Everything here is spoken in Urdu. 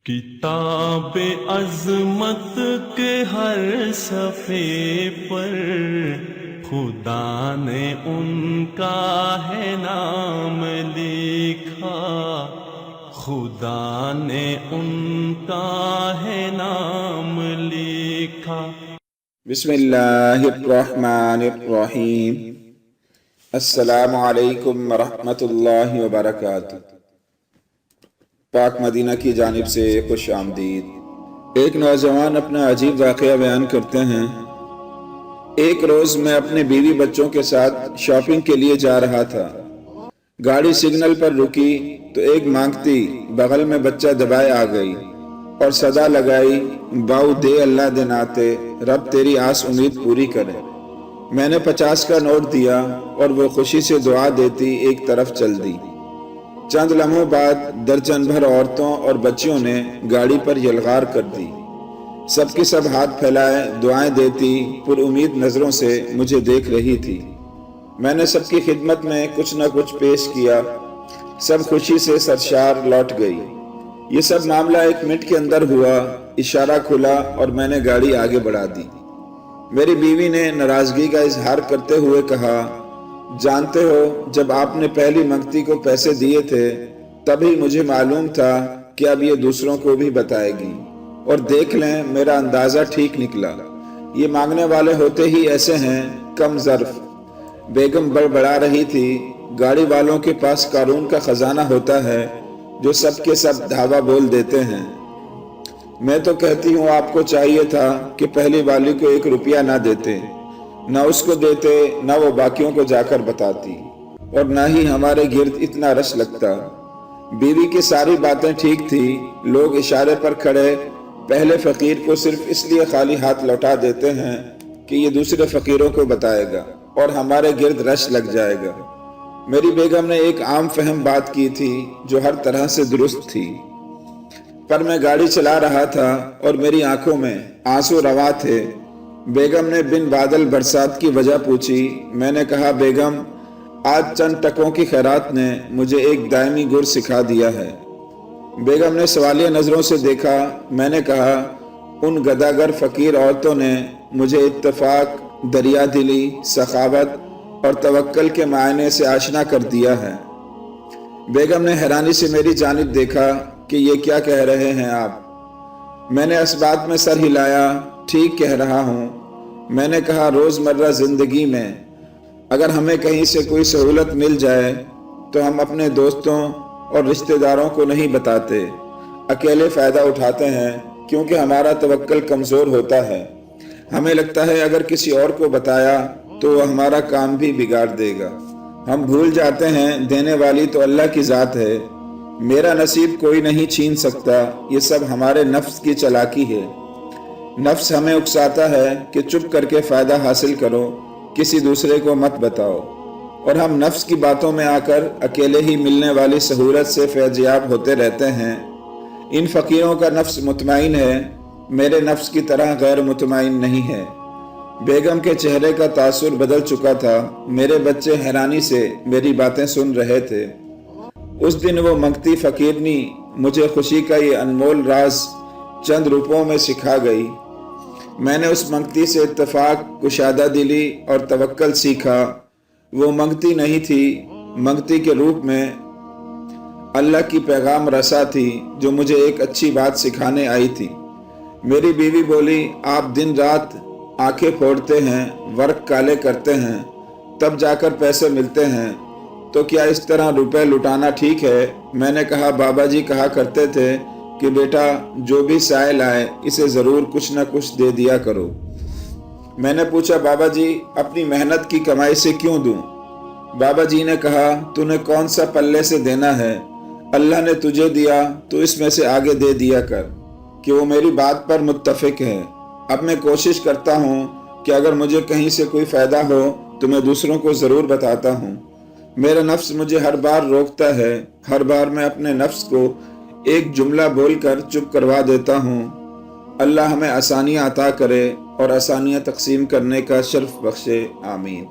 کتاب عظمت کے ہر صفحے پر خدا نے ان کا ہے نام لکھا، خدا نے ان کا ہے نام لکھا۔ بسم اللہ الرحمن الرحیم۔ السلام علیکم ورحمۃ اللہ وبرکاتہ۔ پاک مدینہ کی جانب سے خوش آمدید۔ ایک نوجوان اپنا عجیب واقعہ بیان کرتے ہیں۔ ایک روز میں اپنے بیوی بچوں کے ساتھ شاپنگ کے لیے جا رہا تھا۔ گاڑی سگنل پر رکی تو ایک مانگتی بغل میں بچہ دبائے آ گئی اور صدا لگائی، باؤ دے اللہ دے ناتے، رب تیری آس امید پوری کرے۔ میں نے 50 کا نوٹ دیا اور وہ خوشی سے دعا دیتی ایک طرف چل دی۔ چند لمحوں بعد درجن بھر عورتوں اور بچیوں نے گاڑی پر یلغار کر دی۔ سب کی سب ہاتھ پھیلائے دعائیں دیتی پر امید نظروں سے مجھے دیکھ رہی تھی۔ میں نے سب کی خدمت میں کچھ نہ کچھ پیش کیا۔ سب خوشی سے سرشار لوٹ گئی۔ یہ سب معاملہ 1 منٹ کے اندر ہوا۔ اشارہ کھلا اور میں نے گاڑی آگے بڑھا دی۔ میری بیوی نے ناراضگی کا اظہار کرتے ہوئے کہا، جانتے ہو جب آپ نے پہلی منگتی کو پیسے دیے تھے تبھی مجھے معلوم تھا کہ اب یہ دوسروں کو بھی بتائے گی، اور دیکھ لیں میرا اندازہ ٹھیک نکلا۔ یہ مانگنے والے ہوتے ہی ایسے ہیں، کم ظرف۔ بیگم بڑبڑا رہی تھی، گاڑی والوں کے پاس قارون کا خزانہ ہوتا ہے جو سب کے سب دھاوا بول دیتے ہیں۔ میں تو کہتی ہوں آپ کو چاہیے تھا کہ پہلی والی کو 1 روپیہ نہ دیتے، نہ اس کو دیتے، نہ وہ باقیوں کو جا کر بتاتی، اور نہ ہی ہمارے گرد اتنا رش لگتا۔ بیوی کی ساری باتیں ٹھیک تھی۔ لوگ اشارے پر کھڑے پہلے فقیر کو صرف اس لیے خالی ہاتھ لوٹا دیتے ہیں کہ یہ دوسرے فقیروں کو بتائے گا اور ہمارے گرد رش لگ جائے گا۔ میری بیگم نے ایک عام فہم بات کی تھی جو ہر طرح سے درست تھی، پر میں گاڑی چلا رہا تھا اور میری آنکھوں میں آنسو رواں تھے۔ بیگم نے بن بادل برسات کی وجہ پوچھی۔ میں نے کہا، بیگم آج چند ٹکوں کی خیرات نے مجھے ایک دائمی گر سکھا دیا ہے۔ بیگم نے سوالیہ نظروں سے دیکھا۔ میں نے کہا، ان گداگر فقیر عورتوں نے مجھے اتفاق، دریا دلی، سخاوت اور توکل کے معنی سے آشنا کر دیا ہے۔ بیگم نے حیرانی سے میری جانب دیکھا کہ یہ کیا کہہ رہے ہیں آپ؟ میں نے اس بات میں سر ہلایا، ٹھیک کہہ رہا ہوں۔ میں نے کہا، روزمرہ زندگی میں اگر ہمیں کہیں سے کوئی سہولت مل جائے تو ہم اپنے دوستوں اور رشتہ داروں کو نہیں بتاتے، اکیلے فائدہ اٹھاتے ہیں کیونکہ ہمارا توکل کمزور ہوتا ہے۔ ہمیں لگتا ہے اگر کسی اور کو بتایا تو وہ ہمارا کام بھی بگاڑ دے گا۔ ہم بھول جاتے ہیں دینے والی تو اللہ کی ذات ہے، میرا نصیب کوئی نہیں چھین سکتا۔ یہ سب ہمارے نفس کی چالاکی ہے۔ نفس ہمیں اکساتا ہے کہ چپ کر کے فائدہ حاصل کرو، کسی دوسرے کو مت بتاؤ، اور ہم نفس کی باتوں میں آ کر اکیلے ہی ملنے والی سہولت سے فیضیاب ہوتے رہتے ہیں۔ ان فقیروں کا نفس مطمئن ہے، میرے نفس کی طرح غیر مطمئن نہیں ہے۔ بیگم کے چہرے کا تاثر بدل چکا تھا۔ میرے بچے حیرانی سے میری باتیں سن رہے تھے۔ اس دن وہ منگتی فقیرنی مجھے خوشی کا یہ انمول راز چند روپوں میں سکھا گئی۔ میں نے اس منگتی سے اتفاق، کشادہ دلی اور توکل سیکھا۔ وہ منگتی نہیں تھی، منگتی کے روپ میں اللہ کی پیغام رسا تھی جو مجھے ایک اچھی بات سکھانے آئی تھی۔ میری بیوی بولی، آپ دن رات آنکھیں پھوڑتے ہیں، ورق کالے کرتے ہیں، تب جا کر پیسے ملتے ہیں، تو کیا اس طرح روپے لٹانا ٹھیک ہے؟ میں نے کہا، بابا جی کہا کرتے تھے کہ بیٹا جو بھی سائل آئے اسے ضرور کچھ نہ کچھ دے دیا کرو۔ میں نے پوچھا، بابا جی اپنی محنت کی کمائی سے کیوں دوں؟ بابا جی نے کہا، تو نے کون سا پلے سے دینا ہے؟ اللہ نے تجھے دیا تو اس میں سے آگے دے دیا کر۔ کہ وہ میری بات پر متفق ہے۔ اب میں کوشش کرتا ہوں کہ اگر مجھے کہیں سے کوئی فائدہ ہو تو میں دوسروں کو ضرور بتاتا ہوں۔ میرا نفس مجھے ہر بار روکتا ہے، ہر بار میں اپنے نفس کو ایک جملہ بول کر چپ کروا دیتا ہوں۔ اللہ ہمیں آسانیاں عطا کرے اور آسانیاں تقسیم کرنے کا شرف بخشے، آمین۔